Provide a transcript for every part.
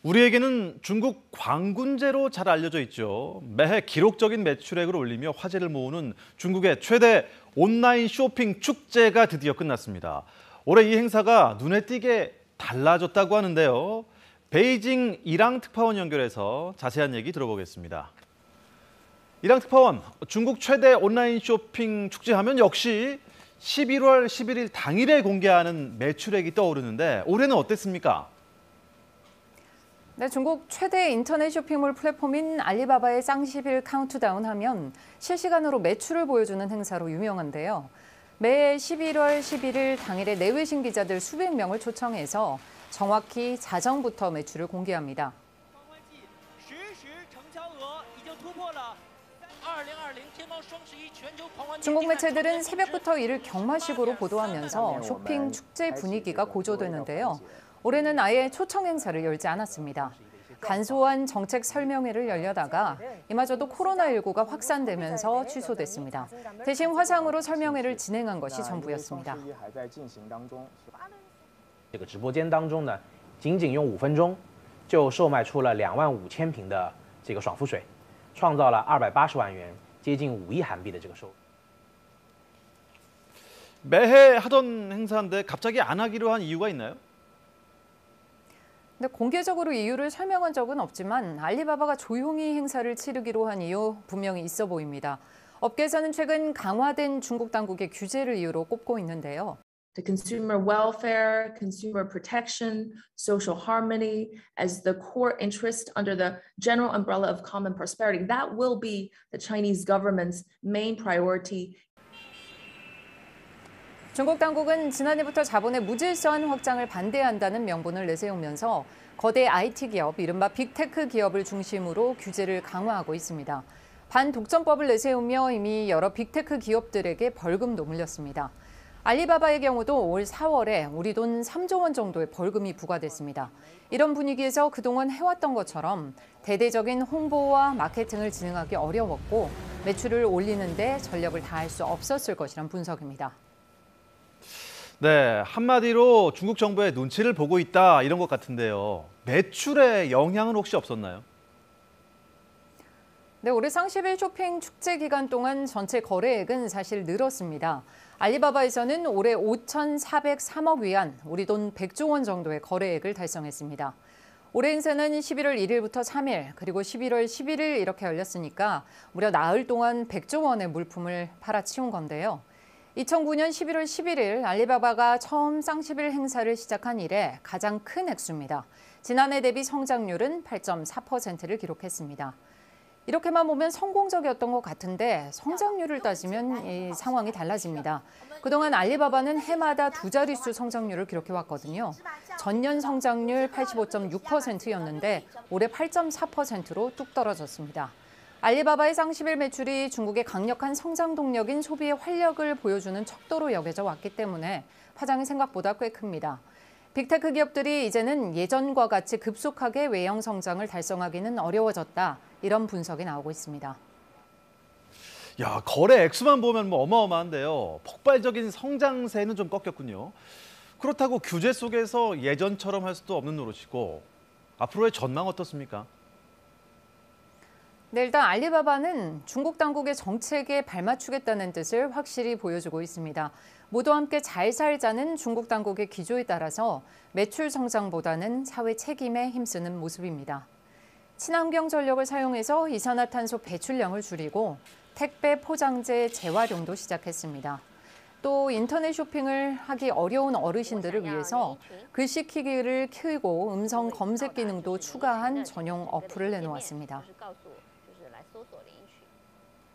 우리에게는 중국 광군제로 잘 알려져 있죠. 매해 기록적인 매출액을 올리며 화제를 모으는 중국의 최대 온라인 쇼핑 축제가 드디어 끝났습니다. 올해 이 행사가 눈에 띄게 달라졌다고 하는데요. 베이징 이랑 특파원 연결해서 자세한 얘기 들어보겠습니다. 이랑 특파원, 중국 최대 온라인 쇼핑 축제하면 역시 11월 11일 당일에 공개하는 매출액이 떠오르는데 올해는 어땠습니까? 네, 중국 최대 인터넷 쇼핑몰 플랫폼인 알리바바의 쌍10일 카운트다운 하면 실시간으로 매출을 보여주는 행사로 유명한데요. 매해 11월 11일 당일에 내외신 기자들 수백 명을 초청해서 정확히 자정부터 매출을 공개합니다. 중국 매체들은 새벽부터 이를 경마식으로 보도하면서 쇼핑 축제 분위기가 고조되는데요. 올해는 아예 초청 행사를 열지 않았습니다. 간소한 정책 설명회를 열려다가 이마저도 코로나19가 확산되면서 취소됐습니다. 대신 화상으로 설명회를 진행한 것이 전부였습니다. 这个直播间当中呢，仅仅用5分钟就售卖出了25000瓶的这个爽肤水，创造了280万元，接近5亿韩币的这个收入。 매해 하던 행사인데 갑자기 안 하기로 한 이유가 있나요? 근데 공개적으로 이유를 설명한 적은 없지만 알리바바가 조용히 행사를 치르기로 한 이유 분명히 있어 보입니다. 업계에서는 최근 강화된 중국 당국의 규제를 이유로 꼽고 있는데요. The consumer welfare, consumer protection, social harmony as the core interest under the general umbrella of common prosperity. That will be the Chinese government's main priority. 중국 당국은 지난해부터 자본의 무질서한 확장을 반대한다는 명분을 내세우면서 거대 IT 기업, 이른바 빅테크 기업을 중심으로 규제를 강화하고 있습니다. 반독점법을 내세우며 이미 여러 빅테크 기업들에게 벌금도 물렸습니다. 알리바바의 경우도 올 4월에 우리 돈 3조 원 정도의 벌금이 부과됐습니다. 이런 분위기에서 그동안 해왔던 것처럼 대대적인 홍보와 마케팅을 진행하기 어려웠고 매출을 올리는 데 전력을 다할 수 없었을 것이란 분석입니다. 네, 한마디로 중국 정부의 눈치를 보고 있다 이런 것 같은데요. 매출에 영향은 혹시 없었나요? 네, 올해 쌍10일 쇼핑 축제 기간 동안 전체 거래액은 사실 늘었습니다. 알리바바에서는 올해 5,403억 위안, 우리 돈 100조 원 정도의 거래액을 달성했습니다. 올해 행사는 11월 1일부터 3일, 그리고 11월 11일 이렇게 열렸으니까 무려 나흘 동안 100조 원의 물품을 팔아치운 건데요. 2009년 11월 11일 알리바바가 처음 쌍10일 행사를 시작한 이래 가장 큰 액수입니다. 지난해 대비 성장률은 8.4%를 기록했습니다. 이렇게만 보면 성공적이었던 것 같은데 성장률을 따지면 이 상황이 달라집니다. 그동안 알리바바는 해마다 두 자릿수 성장률을 기록해왔거든요. 전년 성장률 85.6%였는데 올해 8.4%로 뚝 떨어졌습니다. 알리바바의 쌍10일 매출이 중국의 강력한 성장 동력인 소비의 활력을 보여주는 척도로 여겨져 왔기 때문에 파장이 생각보다 꽤 큽니다. 빅테크 기업들이 이제는 예전과 같이 급속하게 외형 성장을 달성하기는 어려워졌다. 이런 분석이 나오고 있습니다. 야, 거래 액수만 보면 어마어마한데요. 폭발적인 성장세는 좀 꺾였군요. 그렇다고 규제 속에서 예전처럼 할 수도 없는 노릇이고 앞으로의 전망 어떻습니까? 네, 일단 알리바바는 중국 당국의 정책에 발맞추겠다는 뜻을 확실히 보여주고 있습니다. 모두 함께 잘 살자는 중국 당국의 기조에 따라서 매출 성장보다는 사회 책임에 힘쓰는 모습입니다. 친환경 전력을 사용해서 이산화탄소 배출량을 줄이고 택배 포장재 재활용도 시작했습니다. 또 인터넷 쇼핑을 하기 어려운 어르신들을 위해서 글씨키기를 키우고 음성 검색 기능도 추가한 전용 어플을 내놓았습니다.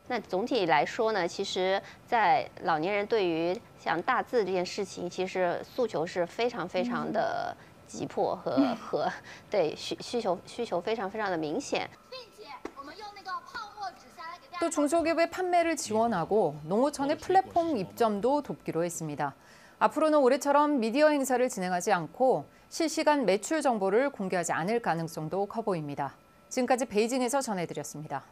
那总体来说呢，其实，在老年人对于像大字这件事情，其实诉求是非常的急迫和对需求非常的明显。 또 중소기업의 판매를 지원하고 농어촌의 플랫폼 입점도 돕기로 했습니다. 앞으로는 올해처럼 미디어 행사를 진행하지 않고 실시간 매출 정보를 공개하지 않을 가능성도 커 보입니다. 지금까지 베이징에서 전해드렸습니다.